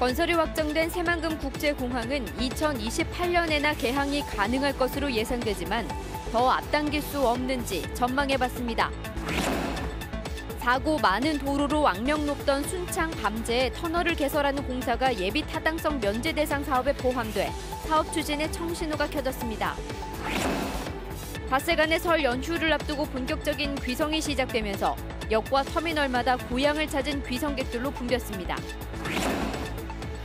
건설이 확정된 새만금 국제공항은 2028년에나 개항이 가능할 것으로 예상되지만 더 앞당길 수 없는지 전망해봤습니다. 사고 많은 도로로 악명 높던 순창 밤제에 터널을 개설하는 공사가 예비 타당성 면제 대상 사업에 포함돼 사업 추진에 청신호가 켜졌습니다. 닷새간의 설 연휴를 앞두고 본격적인 귀성이 시작되면서 역과 터미널마다 고향을 찾은 귀성객들로 붐볐습니다.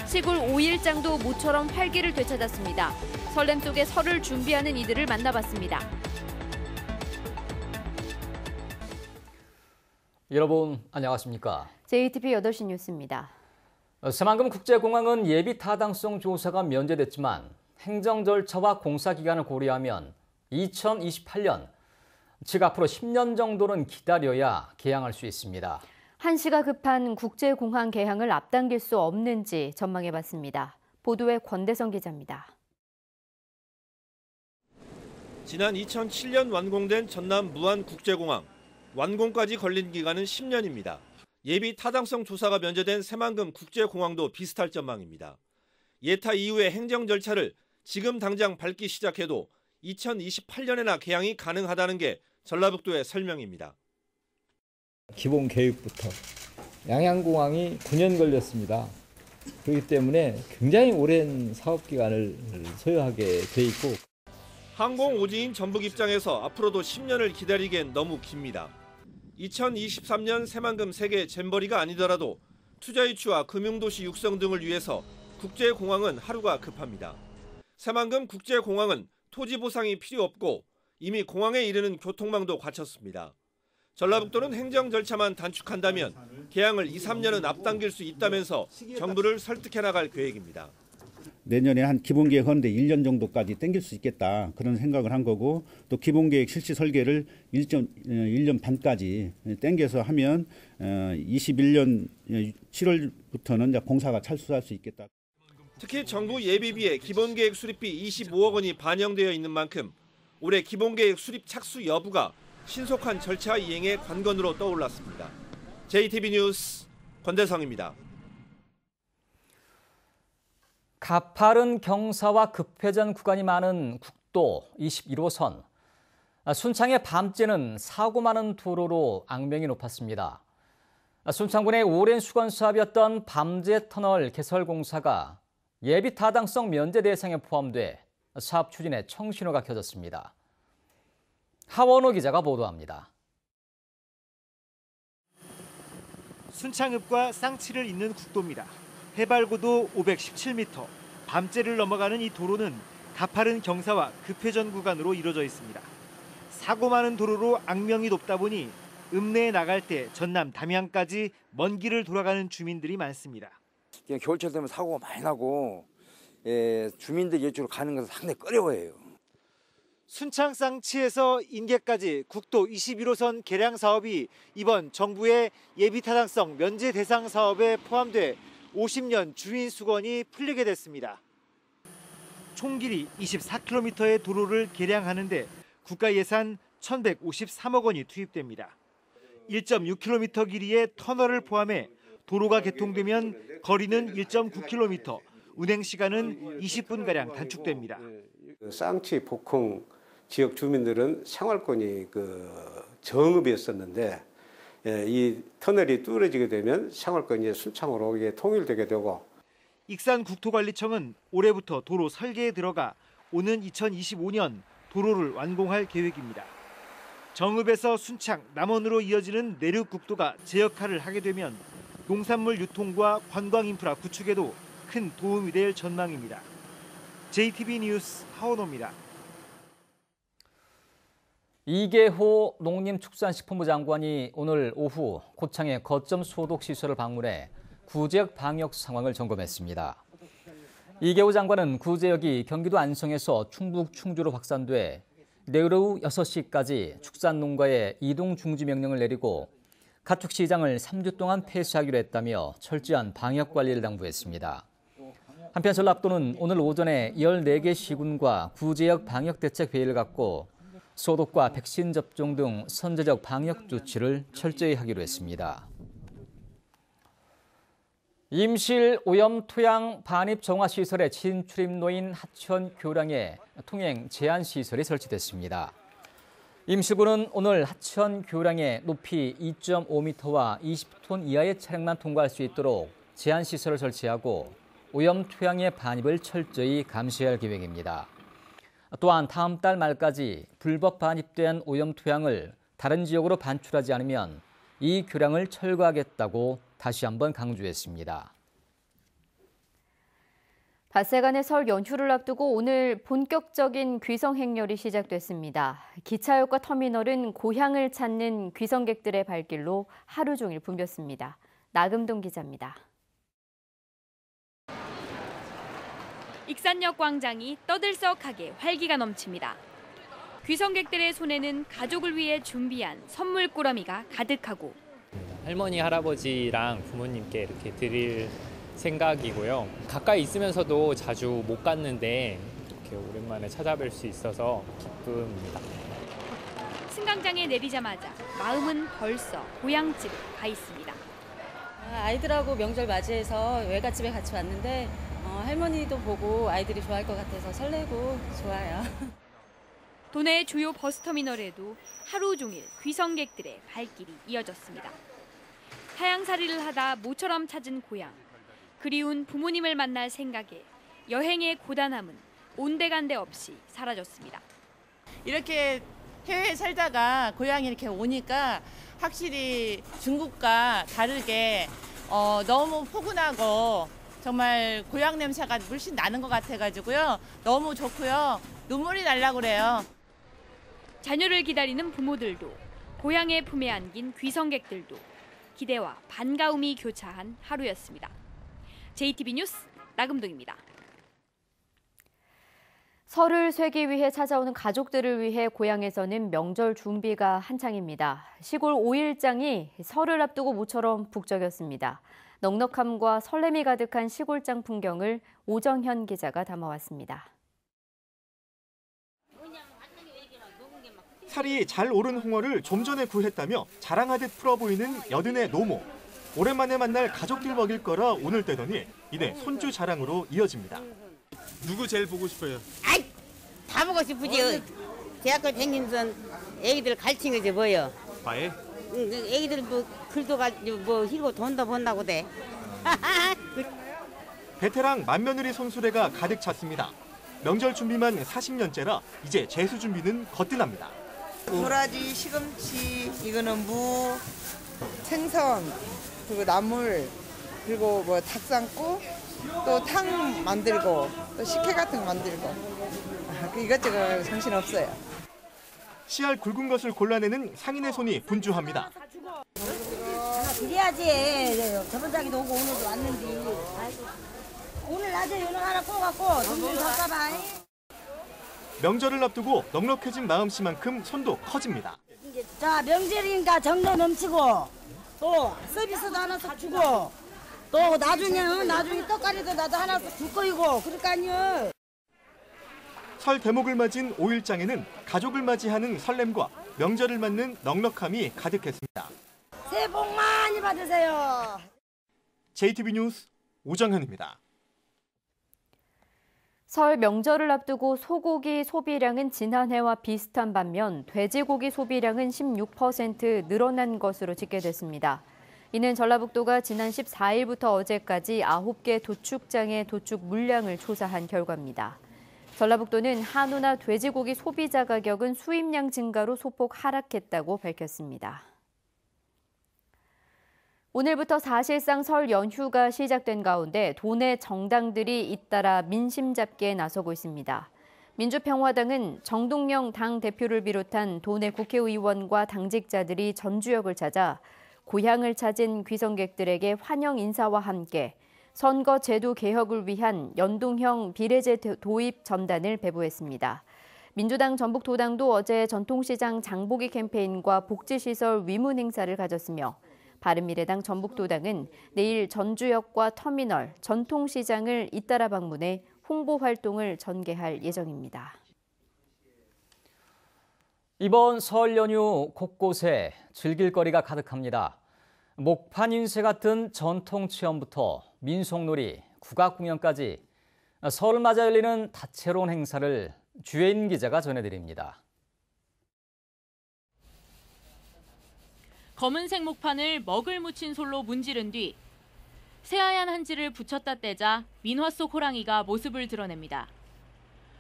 시골 오일장도 모처럼 활기를 되찾았습니다. 설렘 속에 설을 준비하는 이들을 만나봤습니다. 여러분 안녕하십니까? JTBC 8시 뉴스입니다. 새만금 국제공항은 예비 타당성 조사가 면제됐지만 행정 절차와 공사 기간을 고려하면 2028년, 즉 앞으로 10년 정도는 기다려야 개항할 수 있습니다. 한시가 급한 국제공항 개항을 앞당길 수 없는지 전망해봤습니다. 보도에 권대성 기자입니다. 지난 2007년 완공된 전남 무안국제공항. 완공까지 걸린 기간은 10년입니다. 예비 타당성 조사가 면제된 새만금 국제공항도 비슷할 전망입니다. 예타 이후의 행정 절차를 지금 당장 밟기 시작해도 2028년에나 개항이 가능하다는 게 전라북도의 설명입니다. 기본 계획부터 양양공항이 9년 걸렸습니다. 그렇기 때문에 굉장히 오랜 사업 기간을 소요하게 돼 있고 항공 오지인 전북 입장에서 앞으로도 10년을 기다리기엔 너무 깁니다. 2023년 새만금 세계 잼버리가 아니더라도 투자 유치와 금융도시 육성 등을 위해서 국제공항은 하루가 급합니다. 새만금 국제공항은 토지 보상이 필요 없고 이미 공항에 이르는 교통망도 갖췄습니다. 전라북도는 행정 절차만 단축한다면 개항을 2, 3년은 앞당길 수 있다면서 정부를 설득해 나갈 계획입니다. 내년에 한 기본계획 하는데 1년 정도까지 당길 수 있겠다 그런 생각을 한 거고 또 기본계획 실시 설계를 1년 반까지 당겨서 하면 21년 7월부터는 이제 공사가 착수할 수 있겠다. 특히 정부 예비비에 기본계획 수립비 25억 원이 반영되어 있는 만큼 올해 기본계획 수립 착수 여부가 신속한 절차 이행의 관건으로 떠올랐습니다. JTBC 뉴스 권대성입니다. 가파른 경사와 급회전 구간이 많은 국도 21호선. 순창의 밤제는 사고 많은 도로로 악명이 높았습니다. 순창군의 오랜 수건 사업이었던 밤제 터널 개설 공사가 예비 타당성 면제 대상에 포함돼 사업 추진에 청신호가 켜졌습니다. 하원호 기자가 보도합니다. 순창읍과 쌍치를 잇는 국도입니다. 해발고도 517m, 밤제를 넘어가는 이 도로는 가파른 경사와 급회전 구간으로 이루어져 있습니다. 사고 많은 도로로 악명이 높다 보니 읍내에 나갈 때 전남 담양까지 먼 길을 돌아가는 주민들이 많습니다. 그냥 겨울철 되면 사고가 많이 나고 주민들이 이쪽으로 가는 것은 상당히 꺼려워해요. 순창 쌍치에서 인계까지 국도 21호선 개량 사업이 이번 정부의 예비 타당성 면제 대상 사업에 포함돼 50년 주민 수건이 풀리게 됐습니다. 총 길이 24km의 도로를 개량하는데 국가 예산 1,153억 원이 투입됩니다. 1.6km 길이의 터널을 포함해 도로가 개통되면 거리는 1.9km, 운행 시간은 20분가량 단축됩니다. 쌍치 복흥 지역 주민들은 생활권이 정읍이었었는데 이 터널이 뚫어지게 되면 생활권이 순창으로 이게 통일되게 되고 익산 국토관리청은 올해부터 도로 설계에 들어가 오는 2025년 도로를 완공할 계획입니다. 정읍에서 순창, 남원으로 이어지는 내륙국도가 제 역할을 하게 되면 농산물 유통과 관광 인프라 구축에도 큰 도움이 될 전망입니다. JTBC 뉴스 하원호입니다. 이계호 농림축산식품부 장관이 오늘 오후 고창의 거점 소독 시설을 방문해 구제역 방역 상황을 점검했습니다. 이계호 장관은 구제역이 경기도 안성에서 충북 충주로 확산돼 내일 오후 6시까지 축산농가에 이동 중지 명령을 내리고 가축시장을 3주 동안 폐쇄하기로 했다며 철저한 방역 관리를 당부했습니다. 한편 전라북도는 오늘 오전에 14개 시군과 구제역 방역대책 회의를 갖고 소독과 백신 접종 등 선제적 방역 조치를 철저히 하기로 했습니다. 임실 오염 토양 반입 정화 시설에 진출입 노인 하천 교량에 통행 제한 시설이 설치됐습니다. 임실구는 오늘 하천 교량의 높이 2.5m와 20톤 이하의 차량만 통과할 수 있도록 제한 시설을 설치하고 오염 토양의 반입을 철저히 감시할 계획입니다. 또한 다음 달 말까지 불법 반입된 오염 토양을 다른 지역으로 반출하지 않으면 이 교량을 철거하겠다고 다시 한번 강조했습니다. 닷새간의 설 연휴를 앞두고 오늘 본격적인 귀성 행렬이 시작됐습니다. 기차역과 터미널은 고향을 찾는 귀성객들의 발길로 하루 종일 붐볐습니다. 나금동 기자입니다. 익산역 광장이 떠들썩하게 활기가 넘칩니다. 귀성객들의 손에는 가족을 위해 준비한 선물 꾸러미가 가득하고 할머니, 할아버지랑 부모님께 이렇게 드릴 생각이고요. 가까이 있으면서도 자주 못 갔는데 이렇게 오랜만에 찾아뵐 수 있어서 기쁩니다. 승강장에 내리자마자 마음은 벌써 고향집에 가 있습니다. 아이들하고 명절 맞이해서 외갓집에 같이 왔는데 할머니도 보고 아이들이 좋아할 것 같아서 설레고 좋아요. 도내 주요 버스터미널에도 하루 종일 귀성객들의 발길이 이어졌습니다. 타양살이를 하다 모처럼 찾은 고향, 그리운 부모님을 만날 생각에 여행의 고단함은 온데간데 없이 사라졌습니다. 이렇게 해외에 살다가 고향에 이렇게 오니까 확실히 중국과 다르게 너무 포근하고 정말 고향 냄새가 물씬 나는 것 같아가지고요. 너무 좋고요. 눈물이 날라고 그래요. 자녀를 기다리는 부모들도 고향의 품에 안긴 귀성객들도 기대와 반가움이 교차한 하루였습니다. JTB 뉴스 나금동입니다. 설을 쇠기 위해 찾아오는 가족들을 위해 고향에서는 명절 준비가 한창입니다. 시골 5일장이 설을 앞두고 모처럼 북적였습니다. 넉넉함과 설렘이 가득한 시골장 풍경을 오정현 기자가 담아왔습니다. 살이 잘 오른 홍어를 좀 전에 구했다며 자랑하듯 풀어 보이는 여든의 노모. 오랜만에 만날 가족들 먹일 거라 오늘 떼더니 이내 손주 자랑으로 이어집니다. 누구 제일 보고 싶어요? 아이, 다 보고 싶으지. 대학교 다니면서 애기들 가르치는 거지 뭐요. 과외? 애기들 뭐 글도 가지고 뭐 희고 돈도 번다고 돼. 베테랑 맏며느리 손수레가 가득 찼습니다. 명절 준비만 40년째라 이제 재수 준비는 거뜬합니다. 도라지, 시금치, 이거는 무, 생선, 그리고 나물, 그리고 뭐 닭상국, 또 탕 만들고, 또 식혜 같은 거 만들고, 이것저것 정신 없어요. 씨알 굵은 것을 골라내는 상인의 손이 분주합니다. 드려야지. 저번 달에도 오고 오늘도 왔는데. 오늘 낮에 연락 하나 꺼갖고 정신 줬다봐. 명절을 앞두고 넉넉해진 마음씨만큼 손도 커집니다. 자, 명절이니까 정도 넘치고 또 서비스도 하나씩 주고 또 나중에 떡갈이도 나도 하나씩 줄 거이고 그러니까요. 설 대목을 맞은 5일장에는 가족을 맞이하는 설렘과 명절을 맞는 넉넉함이 가득했습니다. 새해 복 많이 받으세요. JTB 뉴스 오정현입니다. 설 명절을 앞두고 소고기 소비량은 지난해와 비슷한 반면 돼지고기 소비량은 16% 늘어난 것으로 집계됐습니다. 이는 전라북도가 지난 14일부터 어제까지 9개 도축장의 도축 물량을 조사한 결과입니다. 전라북도는 한우나 돼지고기 소비자 가격은 수입량 증가로 소폭 하락했다고 밝혔습니다. 오늘부터 사실상 설 연휴가 시작된 가운데 도내 정당들이 잇따라 민심 잡기에 나서고 있습니다. 민주평화당은 정동영 당대표를 비롯한 도내 국회의원과 당직자들이 전주역을 찾아 고향을 찾은 귀성객들에게 환영 인사와 함께 선거 제도 개혁을 위한 연동형 비례제 도입 전단을 배부했습니다. 민주당 전북도당도 어제 전통시장 장보기 캠페인과 복지시설 위문 행사를 가졌으며 바른미래당 전북도당은 내일 전주역과 터미널, 전통시장을 잇따라 방문해 홍보 활동을 전개할 예정입니다. 이번 설 연휴 곳곳에 즐길 거리가 가득합니다. 목판 인쇄 같은 전통 체험부터 민속놀이, 국악공연까지 설을 맞아 열리는 다채로운 행사를 주혜인 기자가 전해드립니다. 검은색 목판을 먹을 묻힌 솔로 문지른 뒤 새하얀 한지를 붙였다 떼자 민화 속 호랑이가 모습을 드러냅니다.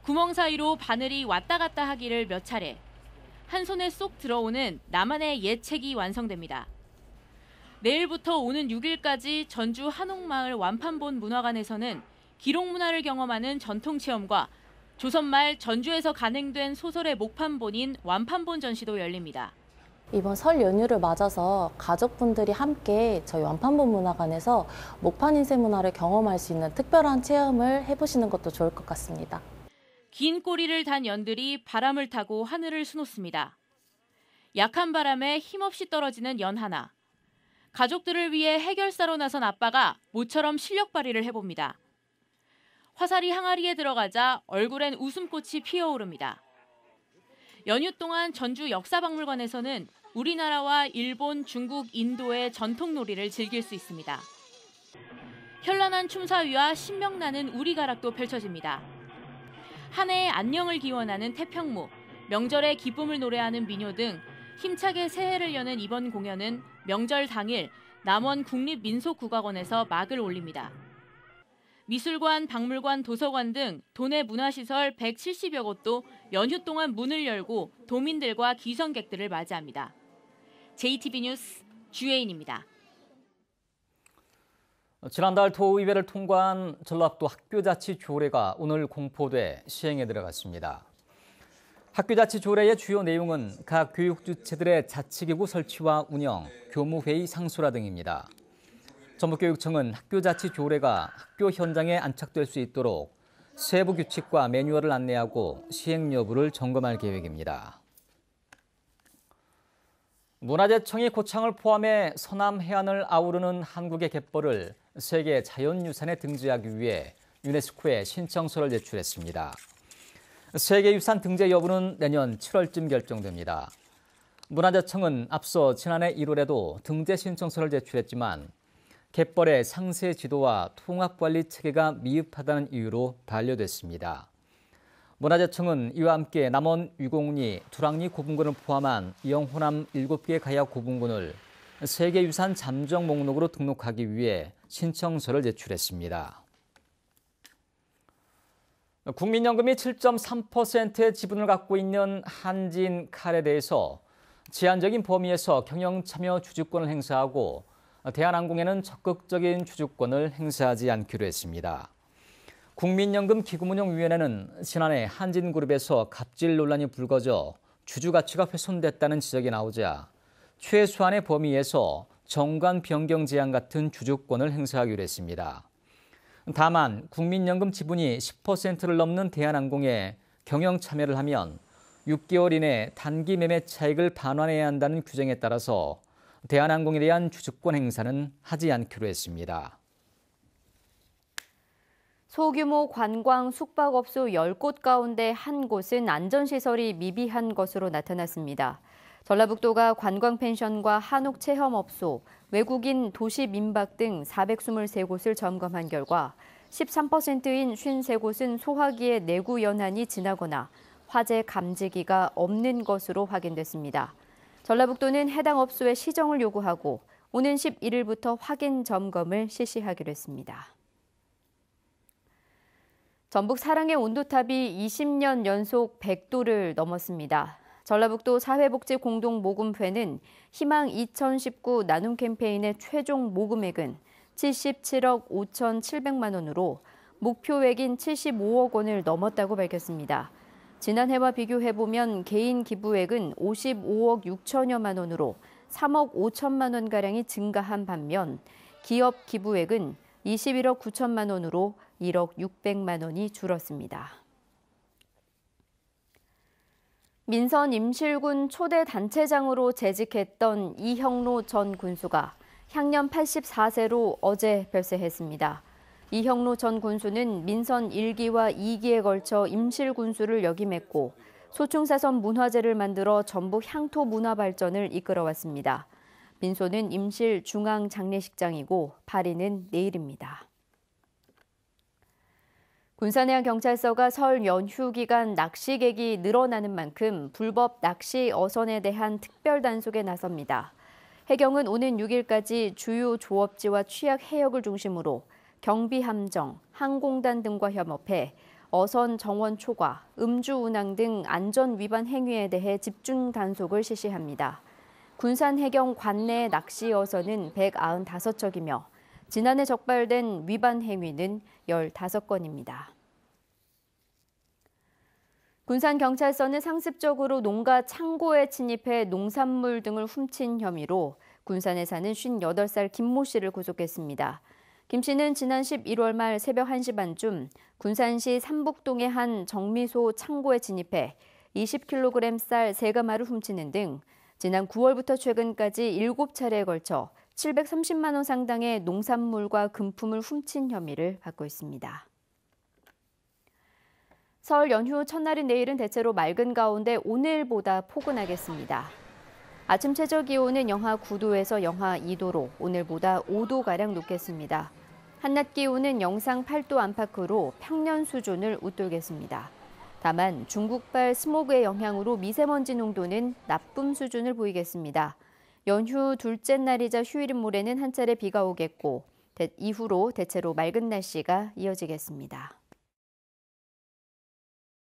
구멍 사이로 바늘이 왔다 갔다 하기를 몇 차례. 한 손에 쏙 들어오는 나만의 예책이 완성됩니다. 내일부터 오는 6일까지 전주 한옥마을 완판본 문화관에서는 기록문화를 경험하는 전통체험과 조선말 전주에서 간행된 소설의 목판본인 완판본 전시도 열립니다. 이번 설 연휴를 맞아서 가족분들이 함께 저희 완판본 문화관에서 목판 인쇄 문화를 경험할 수 있는 특별한 체험을 해보시는 것도 좋을 것 같습니다. 긴 꼬리를 단 연들이 바람을 타고 하늘을 수놓습니다. 약한 바람에 힘없이 떨어지는 연 하나. 가족들을 위해 해결사로 나선 아빠가 모처럼 실력 발휘를 해봅니다. 화살이 항아리에 들어가자 얼굴엔 웃음꽃이 피어오릅니다. 연휴 동안 전주 역사박물관에서는 우리나라와 일본, 중국, 인도의 전통놀이를 즐길 수 있습니다. 현란한 춤사위와 신명나는 우리가락도 펼쳐집니다. 한 해의 안녕을 기원하는 태평무, 명절의 기쁨을 노래하는 민요 등 힘차게 새해를 여는 이번 공연은 명절 당일 남원 국립민속국악원에서 막을 올립니다. 미술관, 박물관, 도서관 등 도내 문화시설 170여 곳도 연휴 동안 문을 열고 도민들과 귀성객들을 맞이합니다. JTB 뉴스 주혜인입니다. 지난달 도의회를 통과한 전라북도 학교자치조례가 오늘 공포돼 시행에 들어갔습니다. 학교자치조례의 주요 내용은 각 교육주체들의 자치기구 설치와 운영, 교무회의 상수라 등입니다. 전북교육청은 학교자치조례가 학교 현장에 안착될 수 있도록 세부 규칙과 매뉴얼을 안내하고 시행 여부를 점검할 계획입니다. 문화재청이 고창을 포함해 서남 해안을 아우르는 한국의 갯벌을 세계 자연유산에 등재하기 위해 유네스코에 신청서를 제출했습니다. 세계유산 등재 여부는 내년 7월쯤 결정됩니다. 문화재청은 앞서 지난해 1월에도 등재 신청서를 제출했지만 갯벌의 상세 지도와 통합관리 체계가 미흡하다는 이유로 반려됐습니다. 문화재청은 이와 함께 남원 유공리, 두랑리 고분군을 포함한 영호남 7개 가야 고분군을 세계유산 잠정 목록으로 등록하기 위해 신청서를 제출했습니다. 국민연금이 7.3%의 지분을 갖고 있는 한진칼에 대해서 제한적인 범위에서 경영참여 주주권을 행사하고 대한항공에는 적극적인 주주권을 행사하지 않기로 했습니다. 국민연금 기금운용위원회는 지난해 한진그룹에서 갑질 논란이 불거져 주주 가치가 훼손됐다는 지적이 나오자 최소한의 범위에서 정관 변경 제한 같은 주주권을 행사하기로 했습니다. 다만 국민연금 지분이 10%를 넘는 대한항공에 경영 참여를 하면 6개월 이내 단기 매매 차익을 반환해야 한다는 규정에 따라서 대한항공에 대한 주주권 행사는 하지 않기로 했습니다. 소규모 관광 숙박업소 10곳 가운데 한 곳은 안전시설이 미비한 것으로 나타났습니다. 전라북도가 관광펜션과 한옥체험업소, 외국인 도시민박 등 423곳을 점검한 결과 13%인 53곳은 소화기의 내구 연한이 지나거나 화재 감지기가 없는 것으로 확인됐습니다. 전라북도는 해당 업소에 시정을 요구하고 오는 11일부터 확인 점검을 실시하기로 했습니다. 전북 사랑의 온도탑이 20년 연속 100도를 넘었습니다. 전라북도 사회복지공동모금회는 희망 2019 나눔 캠페인의 최종 모금액은 77억 5,700만 원으로 목표액인 75억 원을 넘었다고 밝혔습니다. 지난해와 비교해보면 개인 기부액은 55억 6천여만 원으로 3억 5천만 원가량이 증가한 반면 기업 기부액은 21억 9천만 원으로 1억 600만 원이 줄었습니다. 민선 임실군 초대 단체장으로 재직했던 이형로 전 군수가 향년 84세로 어제 별세했습니다. 이형로 전 군수는 민선 1기와 2기에 걸쳐 임실군수를 역임했고 소충사선 문화재를 만들어 전북 향토 문화 발전을 이끌어왔습니다. 민소는 임실 중앙장례식장이고 발인은 내일입니다. 군산해양경찰서가 설 연휴 기간 낚시객이 늘어나는 만큼 불법 낚시 어선에 대한 특별 단속에 나섭니다. 해경은 오는 6일까지 주요 조업지와 취약 해역을 중심으로 경비함정, 항공단 등과 협업해 어선 정원 초과, 음주 운항 등 안전 위반 행위에 대해 집중 단속을 실시합니다. 군산해경 관내 낚시 어선은 195척이며 지난해 적발된 위반 행위는 15건입니다. 군산경찰서는 상습적으로 농가 창고에 침입해 농산물 등을 훔친 혐의로 군산에 사는 58살 김모 씨를 구속했습니다. 김 씨는 지난 11월 말 새벽 1시 반쯤 군산시 삼북동의 한 정미소 창고에 진입해 20kg 쌀 3가마를 훔치는 등 지난 9월부터 최근까지 7차례에 걸쳐 730만 원 상당의 농산물과 금품을 훔친 혐의를 받고 있습니다. 설 연휴 첫날인 내일은 대체로 맑은 가운데 오늘보다 포근하겠습니다. 아침 최저 기온은 영하 9도에서 영하 2도로 오늘보다 5도가량 높겠습니다. 한낮 기온은 영상 8도 안팎으로 평년 수준을 웃돌겠습니다. 다만 중국발 스모그의 영향으로 미세먼지 농도는 나쁨 수준을 보이겠습니다. 연휴 둘째 날이자 휴일인 모레는 한 차례 비가 오겠고 이후로 대체로 맑은 날씨가 이어지겠습니다.